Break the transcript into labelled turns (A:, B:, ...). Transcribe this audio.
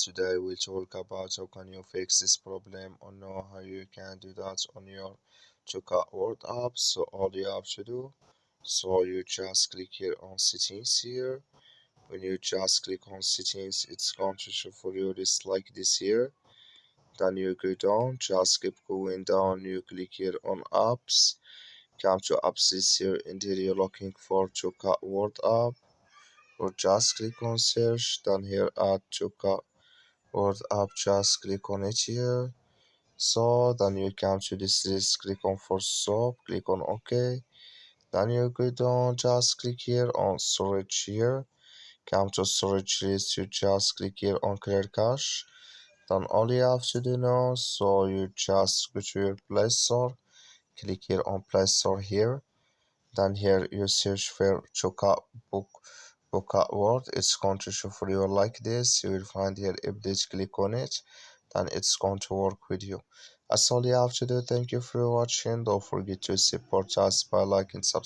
A: Today we'll talk about how can you fix this problem or know how you can do that on your Toca Word app. So all you have to do, so you just click here on settings here. When you just click on settings, it's going to show for you this like this here. Then you go down, just keep going down, you click here on apps, come to apps this here, and here you're looking for Toca Word app, or just click on search, then here at Toca Word app, just click on it here. So then you come to this list, click on for soap, click on OK. Then you go down, just click here on storage here. Come to storage list, you just click here on clear cache. Then all you have to do now, so you just go to your Play Store, click here on Play Store here. Then here you search for Toca Boca Word. It's going to show for you like this. You will find here update, click on it, then it's going to work with you. That's all you have to do. Thank you for watching. Don't forget to support us by liking, subscribing.